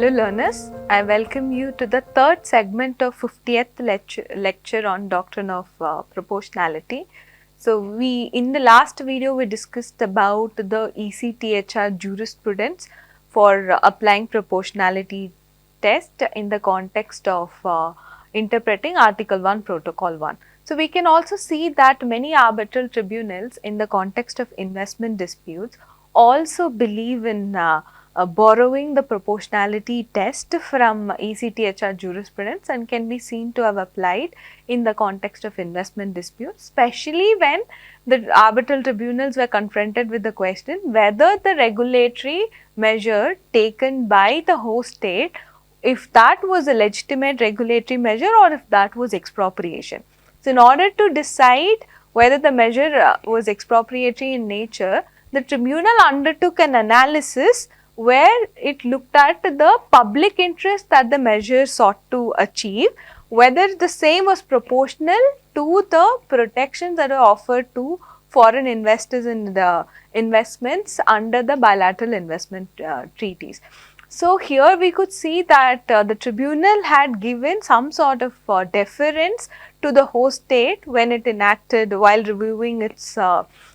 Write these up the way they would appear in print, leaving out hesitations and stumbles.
Hello learners, I welcome you to the third segment of 50th lecture on Doctrine of Proportionality. So in the last video we discussed about the ECTHR jurisprudence for applying proportionality test in the context of interpreting Article 1 Protocol 1. So we can also see that many arbitral tribunals in the context of investment disputes also believe in borrowing the proportionality test from ECTHR jurisprudence and can be seen to have applied in the context of investment disputes, especially when the arbitral tribunals were confronted with the question whether the regulatory measure taken by the host state, if that was a legitimate regulatory measure or if that was expropriation. So, in order to decide whether the measure was expropriatory in nature, the tribunal undertook an analysis where it looked at the public interest that the measure sought to achieve, whether the same was proportional to the protections that were offered to foreign investors in the investments under the bilateral investment treaties. So, here we could see that the tribunal had given some sort of deference to the host state when it enacted, while reviewing its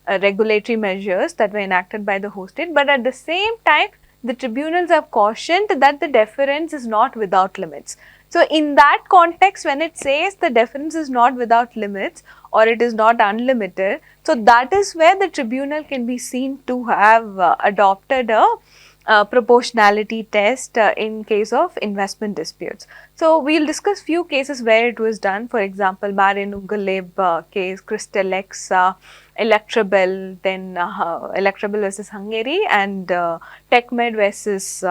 regulatory measures that were enacted by the host state, but at the same time the tribunals have cautioned that the deference is not without limits. So, in that context, when it says the deference is not without limits or it is not unlimited, so that is where the tribunal can be seen to have adopted a proportionality test in case of investment disputes. So, we will discuss few cases where it was done. For example, Marian Ungolab case, Crystalex, Electrabel, then Electrabel versus Hungary, and TechMed versus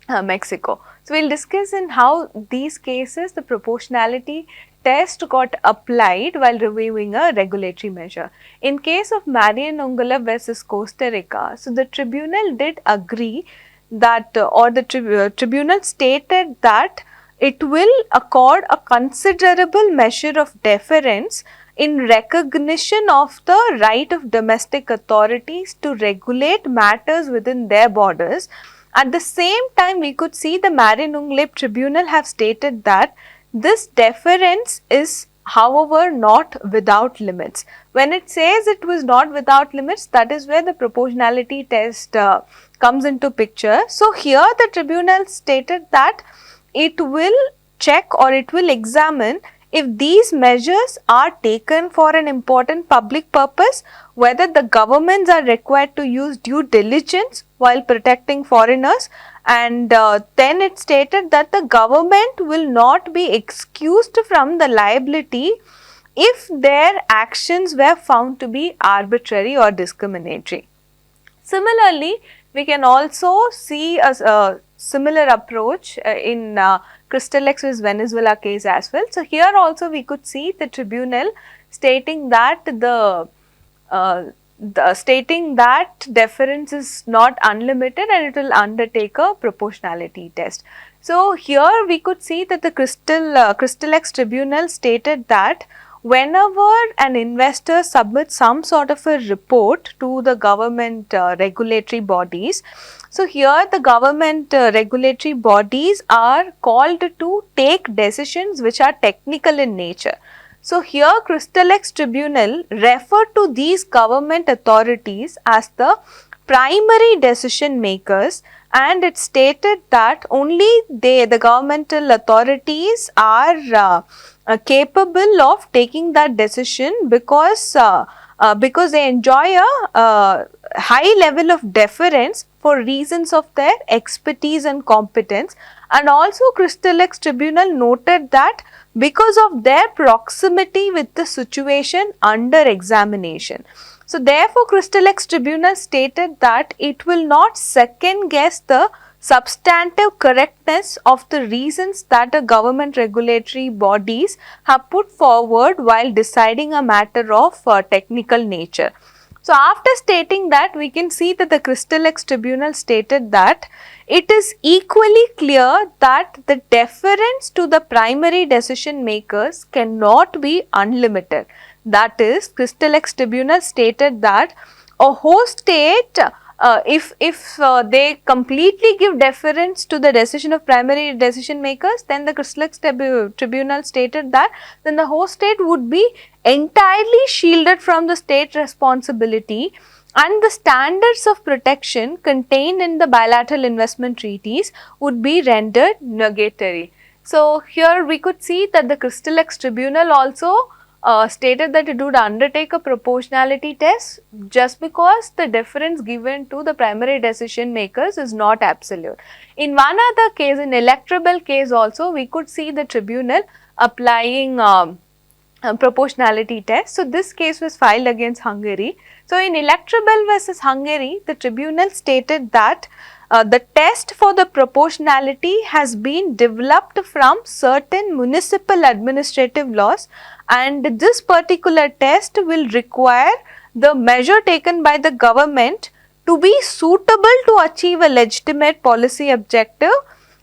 Mexico. So, we will discuss in how these cases the proportionality test got applied while reviewing a regulatory measure. In case of Marian Ungolab versus Costa Rica, so the tribunal did agree that or the tribunal stated that it will accord a considerable measure of deference in recognition of the right of domestic authorities to regulate matters within their borders. At the same time, we could see the Marian Ungolab tribunal have stated that this deference is, however, not without limits. When it says it was not without limits, that is where the proportionality test comes into picture. So, here the tribunal stated that it will check or it will examine if these measures are taken for an important public purpose, whether the governments are required to use due diligence while protecting foreigners, and then it stated that the government will not be excused from the liability if their actions were found to be arbitrary or discriminatory. Similarly, we can also see a similar approach in Crystalex vs Venezuela case as well. So, here also we could see the tribunal stating that stating that deference is not unlimited and it will undertake a proportionality test. So, here we could see that the Crystalex tribunal stated that whenever an investor submits some sort of a report to the government regulatory bodies, so here the government regulatory bodies are called to take decisions which are technical in nature. So, here Crystalex tribunal referred to these government authorities as the primary decision makers, and it stated that only the governmental authorities are capable of taking that decision because they enjoy a high level of deference for reasons of their expertise and competence. And also Crystalex tribunal noted that because of their proximity with the situation under examination. So, therefore, Crystalex tribunal stated that it will not second guess the substantive correctness of the reasons that the government regulatory bodies have put forward while deciding a matter of technical nature. So, after stating that, we can see that the Crystalex tribunal stated that it is equally clear that the deference to the primary decision makers cannot be unlimited. That is, Crystalex tribunal stated that a host state if they completely give deference to the decision of primary decision makers, then the Crystalex tribunal stated that then the host state would be entirely shielded from the state responsibility, and the standards of protection contained in the bilateral investment treaties would be rendered nugatory. So, here we could see that the Crystalex tribunal also stated that it would undertake a proportionality test just because the deference given to the primary decision makers is not absolute. In one other case, in Electrabel case also, we could see the tribunal applying proportionality test. So, this case was filed against Hungary. So, in Electrabel versus Hungary, the tribunal stated that the test for the proportionality has been developed from certain municipal administrative laws, and this particular test will require the measure taken by the government to be suitable to achieve a legitimate policy objective,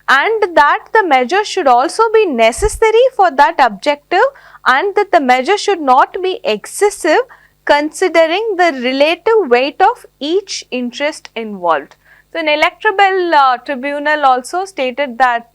and that the measure should also be necessary for that objective, and that the measure should not be excessive considering the relative weight of each interest involved. So, an Electrabel tribunal also stated that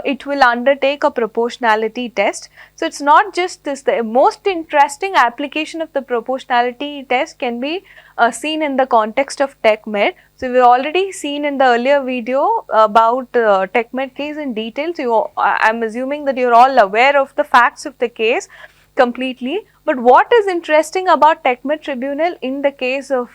it will undertake a proportionality test. So, it is not just this, the most interesting application of the proportionality test can be seen in the context of TechMed. So, we have already seen in the earlier video about TechMed case in detail. So, I am assuming that you are all aware of the facts of the case completely. But what is interesting about TechMed tribunal in the case of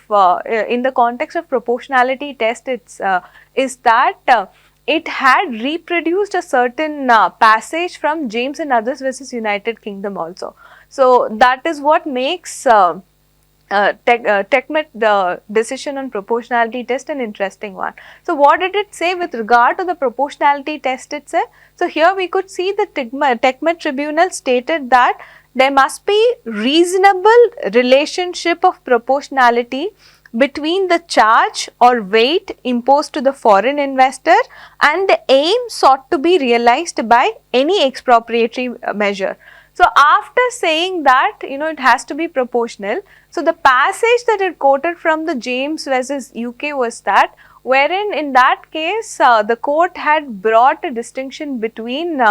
in the context of proportionality test, is that it had reproduced a certain passage from James and others versus United Kingdom also. So, that is what makes TechMed the decision on proportionality test an interesting one. So, what did it say with regard to the proportionality test itself? So, here we could see the TechMed tribunal stated that there must be reasonable relationship of proportionality between the charge or weight imposed to the foreign investor and the aim sought to be realized by any expropriatory measure. So, after saying that it has to be proportional, so the passage that it quoted from the James versus UK was that, wherein in that case the court had brought a distinction between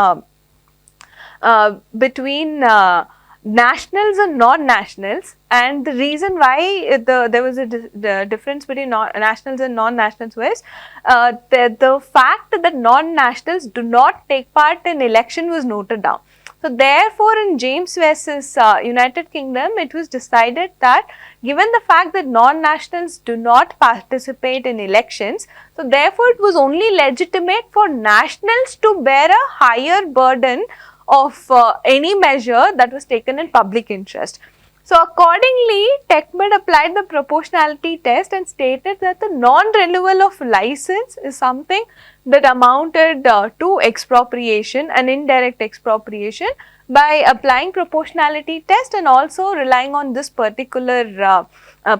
nationals and non-nationals, and the reason why there was the difference between nationals and non-nationals was the fact that non-nationals do not take part in election was noted down. So, therefore, in James versus United Kingdom, it was decided that given the fact that non-nationals do not participate in elections, so therefore, it was only legitimate for nationals to bear a higher burden of any measure that was taken in public interest. So, accordingly, TechMed applied the proportionality test and stated that the non-renewal of license is something that amounted to expropriation, an indirect expropriation, by applying proportionality test and also relying on this particular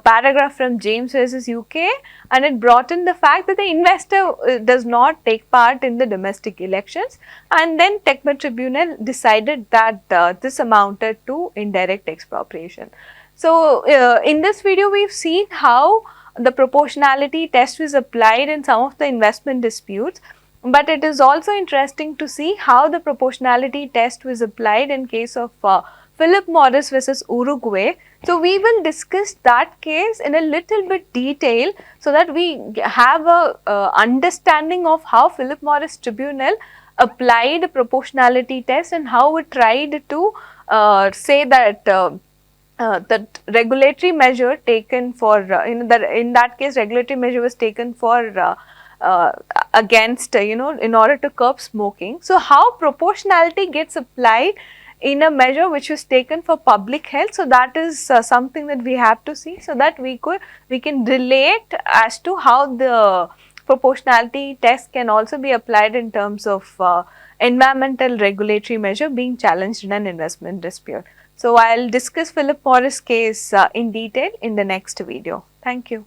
paragraph from James versus UK, and it brought in the fact that the investor does not take part in the domestic elections, and then TechMed tribunal decided that this amounted to indirect expropriation. So, in this video we have seen how the proportionality test was applied in some of the investment disputes, but it is also interesting to see how the proportionality test was applied in case of Philip Morris versus Uruguay. So, we will discuss that case in a little bit detail so that we have a understanding of how Philip Morris Tribunal applied a proportionality test and how it tried to say that that regulatory measure taken for in that case regulatory measure was taken for against in order to curb smoking. So, how proportionality gets applied in a measure which was taken for public health. So, that is something that we have to see, so that we can relate as to how the proportionality test can also be applied in terms of environmental regulatory measure being challenged in an investment dispute. So, I will discuss Philip Morris case in detail in the next video. Thank you.